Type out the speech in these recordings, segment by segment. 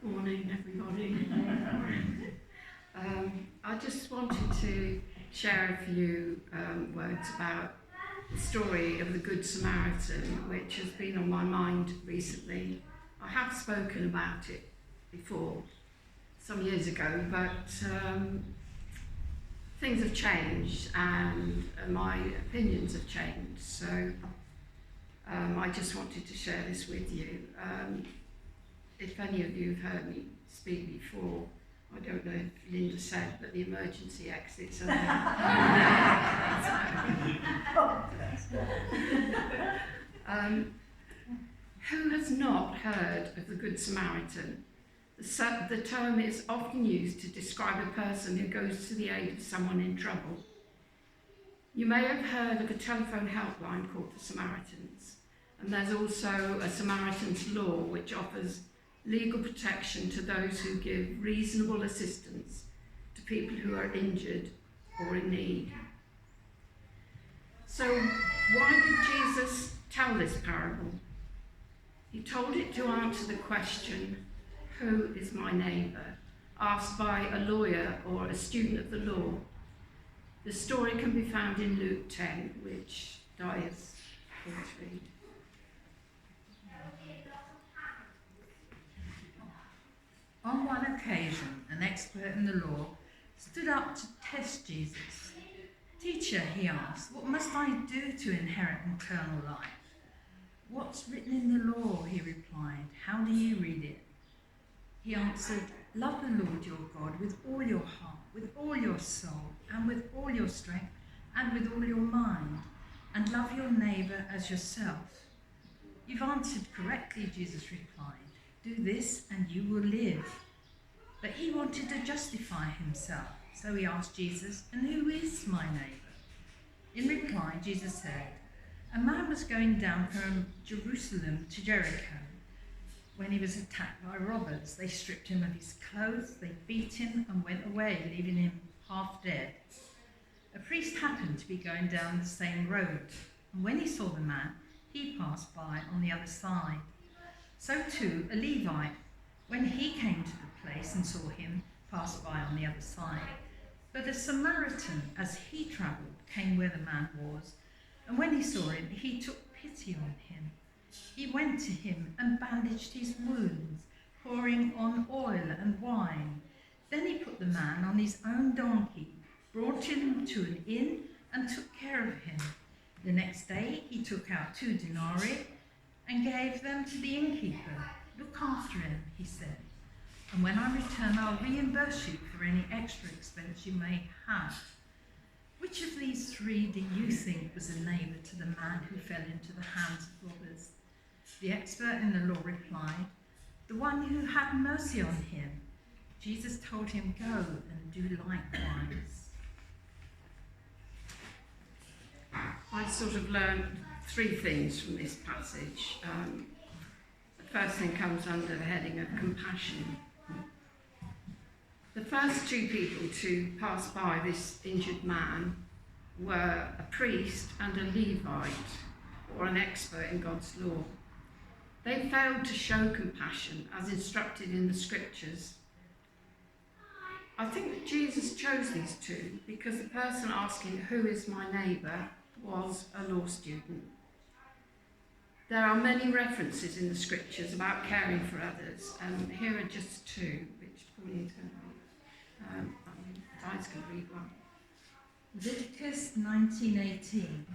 Morning, everybody. I just wanted to share a few words about the story of the Good Samaritan, which has been on my mind recently. I have spoken about it before, some years ago, but things have changed and my opinions have changed. So I just wanted to share this with you. If any of you have heard me speak before, I don't know if Linda said, but the emergency exits are who has not heard of the Good Samaritan? The term is often used to describe a person who goes to the aid of someone in trouble. You may have heard of a telephone helpline called the Samaritans, and there's also a Samaritan's Law which offers legal protection to those who give reasonable assistance to people who are injured or in need. So why did Jesus tell this parable? He told it to answer the question, who is my neighbour, asked by a lawyer or a student of the law. The story can be found in Luke 10, which Dias will read. On one occasion, an expert in the law stood up to test Jesus. "Teacher," he asked, "what must I do to inherit eternal life?" "What's written in the law?" he replied. "How do you read it?" He answered, "Love the Lord your God with all your heart, with all your soul, and with all your strength, and with all your mind, and love your neighbour as yourself." "You've answered correctly," Jesus replied. "Do this and you will live." But he wanted to justify himself, so he asked Jesus, "And who is my neighbour?" In reply, Jesus said, "A man was going down from Jerusalem to Jericho when he was attacked by robbers. They stripped him of his clothes, they beat him and went away, leaving him half dead. A priest happened to be going down the same road, and when he saw the man, he passed by on the other side. So too, a Levite, when he came to the place and saw him, passed by on the other side. But a Samaritan, as he travelled, came where the man was, and when he saw him, he took pity on him. He went to him and bandaged his wounds, pouring on oil and wine. Then he put the man on his own donkey, brought him to an inn, and took care of him. The next day he took out 2 denarii and gave them to the innkeeper. 'Look after him,' he said, 'and when I return I'll reimburse you for any extra expense you may have.' Which of these 3 do you think was a neighbour to the man who fell into the hands of robbers?" The expert in the law replied, "The one who had mercy on him." Jesus told him, "Go and do likewise." I sort of learned 3 things from this passage. The first thing comes under the heading of compassion. The first 2 people to pass by this injured man were a priest and a Levite, or an expert in God's law. They failed to show compassion as instructed in the scriptures. I think that Jesus chose these 2 because the person asking, "Who is my neighbour?" was a law student. There are many references in the scriptures about caring for others, and here are just 2, which Pauline's going to read. Di's going to read one. Leviticus 19:18.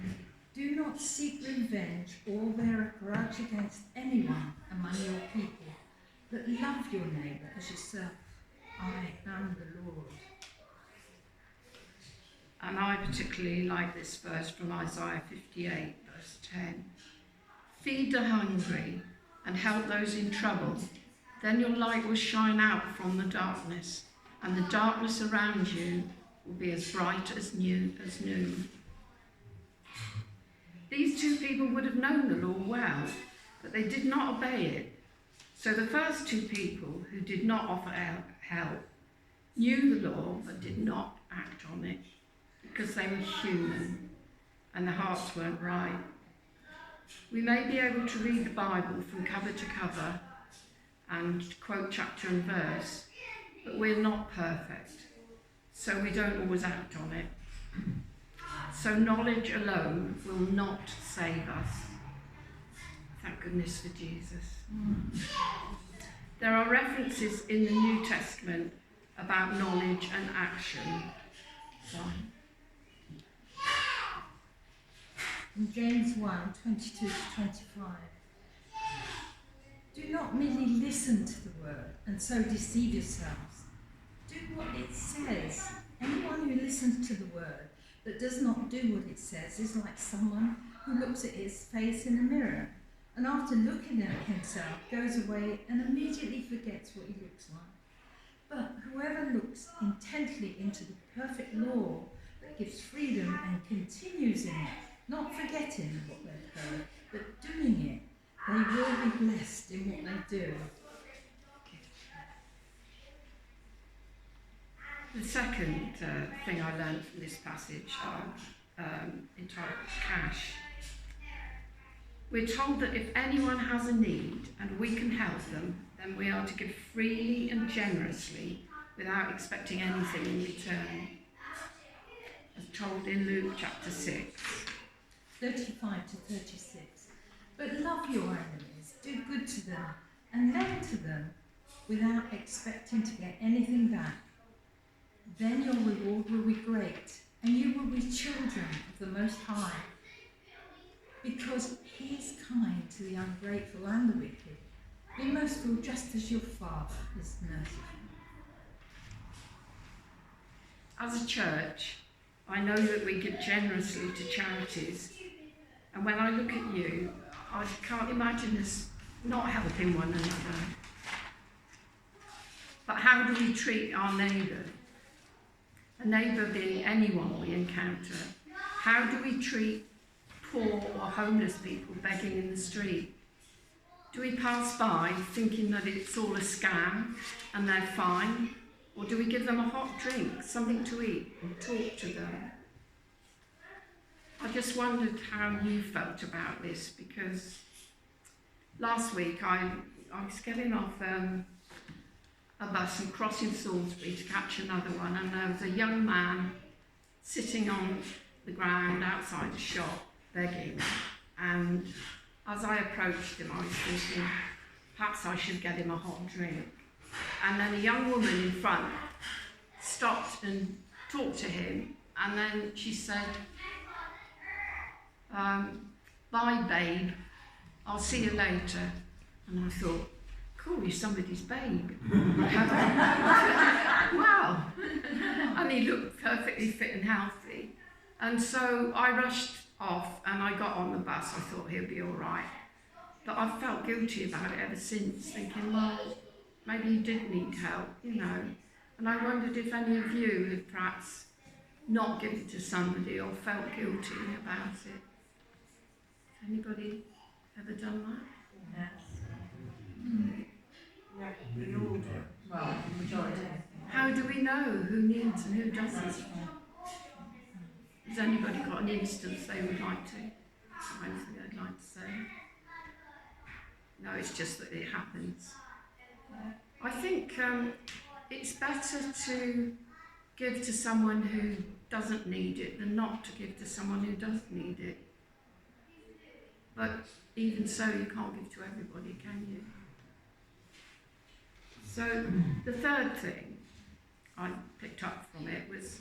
"Do not seek revenge or bear a grudge against anyone among your people, but love your neighbour as yourself. I am the Lord." And I particularly like this verse from Isaiah 58, verse 10. "Feed the hungry and help those in trouble. Then your light will shine out from the darkness, and the darkness around you will be as bright as noon." These 2 people would have known the law well, but they did not obey it. So the first 2 people who did not offer help knew the law but did not act on it because they were human and their hearts weren't right. We may be able to read the Bible from cover to cover and quote chapter and verse, but we're not perfect, so we don't always act on it. So knowledge alone will not save us. Thank goodness for Jesus. There are references in the New Testament about knowledge and action. In James 1, 22 to 25. Do not merely listen to the word and so deceive yourselves. Do what it says. Anyone who listens to the word but does not do what it says is like someone who looks at his face in a mirror and after looking at himself goes away and immediately forgets what he looks like. But whoever looks intently into the perfect law that gives freedom and continues in it, not forgetting what they've heard, but doing it, they will be blessed in what they do. The second thing I learned from this passage entitled Cash. We're told that if anyone has a need and we can help them, then we are to give freely and generously without expecting anything in return. As told in Luke chapter 6. 35 to 36. But love your enemies, do good to them, and lend to them without expecting to get anything back. Then your reward will be great, and you will be children of the Most High, because he is kind to the ungrateful and the wicked. Be merciful just as your Father is merciful. As a church, I know that we give generously to charities, and when I look at you, I can't imagine us not helping one another. But how do we treat our neighbour? A neighbour being anyone we encounter. How do we treat poor or homeless people begging in the street? Do we pass by thinking that it's all a scam and they're fine? Or do we give them a hot drink, something to eat, and talk to them? I just wondered how you felt about this, because last week I was getting off a bus and crossing Salisbury to catch another one, and there was a young man sitting on the ground outside a shop begging, and as I approached him I was thinking perhaps I should get him a hot drink, and then a young woman in front stopped and talked to him, and then she said, bye babe, I'll see you later. And I thought, cool, you're somebody's babe. Wow. And he looked perfectly fit and healthy. And so I rushed off and I got on the bus. I thought he'll be all right. But I've felt guilty about it ever since, thinking, well, maybe he did need help, you know. And I wondered if any of you had perhaps not given to somebody or felt guilty about it. Anybody ever done that? Yes. Yeah, we all do. Well, the majority. How do we know who needs and who doesn't? Has anybody got an instance they would like to? Or anything they'd like to say? No, it's just that it happens. I think it's better to give to someone who doesn't need it than not to give to someone who does need it. But even so, you can't give to everybody, can you? So the third thing I picked up from it was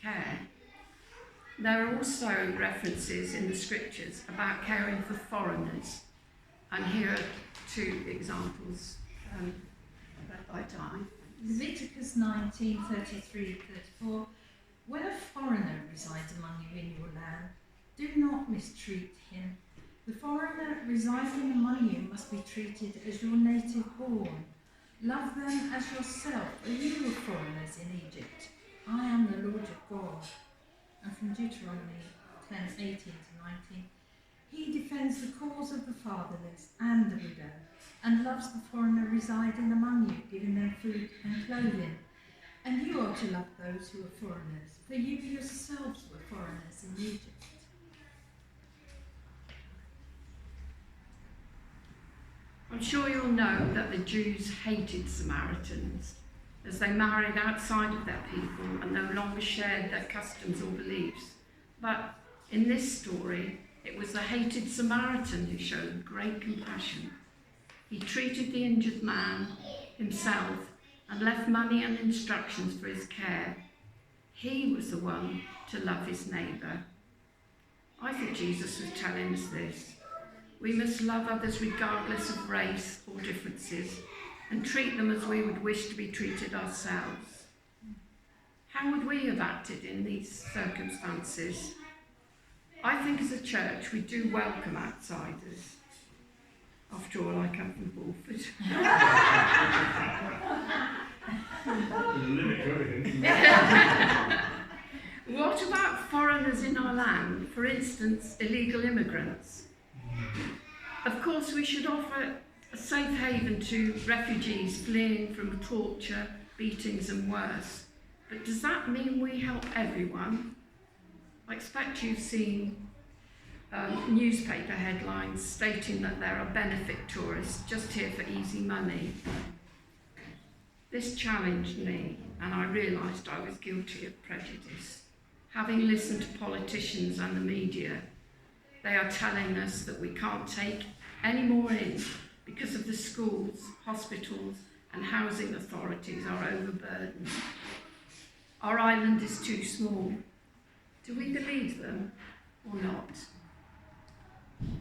care. There are also references in the scriptures about caring for foreigners. And here are two examples read by Di. Leviticus 19:33-34. When a foreigner resides among you in your land, do not mistreat him. The foreigner residing among you must be treated as your native born. Love them as yourself, for you were foreigners in Egypt. I am the Lord your God. And from Deuteronomy 10:18-19. He defends the cause of the fatherless and the widow, and loves the foreigner residing among you, giving them food and clothing. And you are to love those who are foreigners, for you yourselves were foreigners in Egypt. I'm sure you'll know that the Jews hated Samaritans as they married outside of their people and no longer shared their customs or beliefs. But in this story, it was the hated Samaritan who showed great compassion. He treated the injured man himself and left money and instructions for his care. He was the one to love his neighbour. I think Jesus was telling us this. We must love others regardless of race or differences and treat them as we would wish to be treated ourselves. How would we have acted in these circumstances? I think as a church we do welcome outsiders. After all, I come from Bulford. What about foreigners in our land, for instance, illegal immigrants? Of course, we should offer a safe haven to refugees fleeing from torture, beatings and worse. But does that mean we help everyone? I expect you've seen newspaper headlines stating that there are benefit tourists just here for easy money. This challenged me, and I realised I was guilty of prejudice. Having listened to politicians and the media, they are telling us that we can't take any more in because of the schools, hospitals and housing authorities are overburdened. Our island is too small. Do we believe them or not?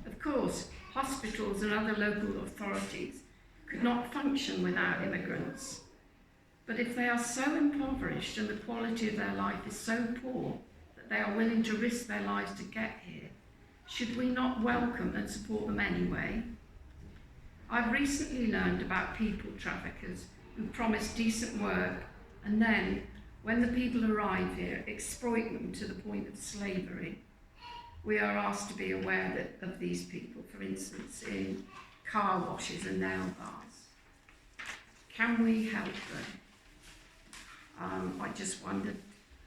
Of course, hospitals and other local authorities could not function without immigrants. But if they are so impoverished and the quality of their life is so poor that they are willing to risk their lives to get here, should we not welcome and support them anyway? I've recently learned about people traffickers who promise decent work and then, when the people arrive here, exploit them to the point of slavery. We are asked to be aware of these people, for instance, in car washes and nail bars. Can we help them? I just wondered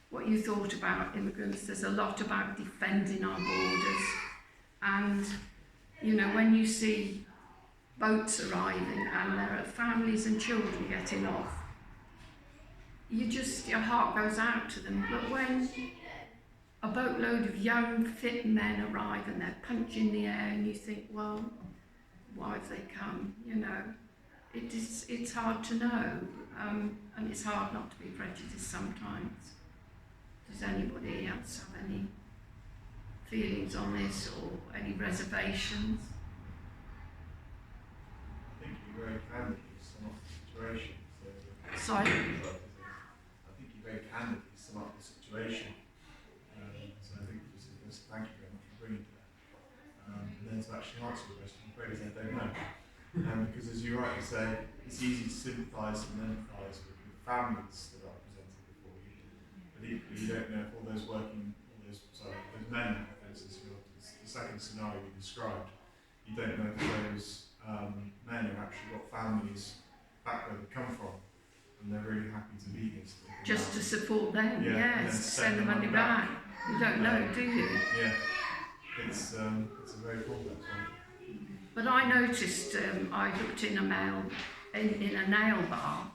what you thought about immigrants. There's a lot about defending our borders. And, you know, when you see boats arriving and there are families and children getting off, your heart goes out to them. But when a boatload of young, fit men arrive and they're punching the air and you think, well, why have they come? You know, it's hard to know. And it's hard not to be prejudiced sometimes. Does anybody else have any feelings on this or any reservations? I think you're very candidly sum up the situation. Sorry? I think you very candidly sum up the situation. So I think thank you very much for bringing that. And then to actually answer the question, I'm afraid I don't know. Because as you rightly say, it's easy to sympathise and empathise with the families that are presented before you. But equally, you don't know if all those men, for instance, the second scenario you described, you don't know if those men have actually got families back where they come from, and they're really happy to be here. Just to support them, yeah, yes, send the money back. You don't know, do you? Yeah, it's a very complex one. But I noticed, I looked in a nail bar,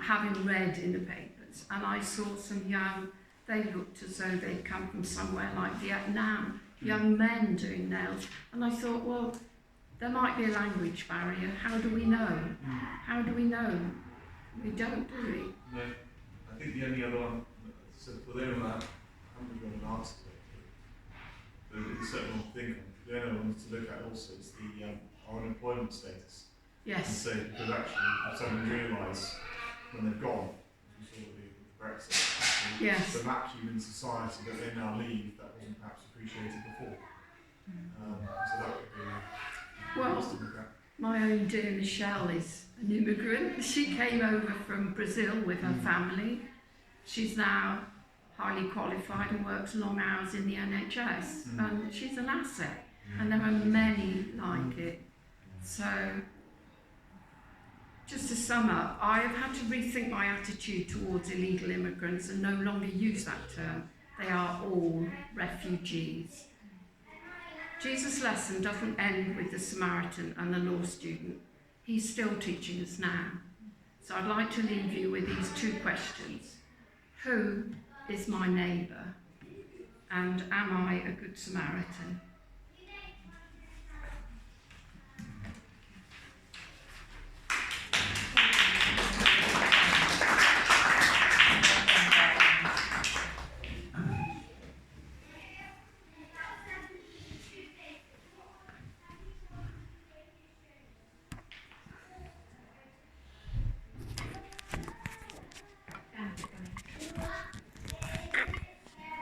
having read in the papers, and I saw some young, they looked as though they'd come from somewhere like Vietnam, young men doing nails. And I thought, well, there might be a language barrier. How do we know? How do we know? We don't, do we? No. I think the only other one, so for them, I haven't really got an answer to it, but it's certainly one to think on. The only one to look at also is our unemployment status. And Yes. say, because actually, if someone realise when they've gone, as we saw with Brexit, actually, Yes. the vacuum in society that they now leave, that wasn't perhaps appreciated before. So that would be Well, to look at. my own dear Michelle is an immigrant. She came over from Brazil with her family. She's now highly qualified and works long hours in the NHS. And she's an asset. And there are many like it. So, just to sum up, I have had to rethink my attitude towards illegal immigrants and no longer use that term. They are all refugees. Jesus' lesson doesn't end with the Samaritan and the law student. he's still teaching us now. So I'd like to leave you with these two questions. Who is my neighbour? And am I a good Samaritan?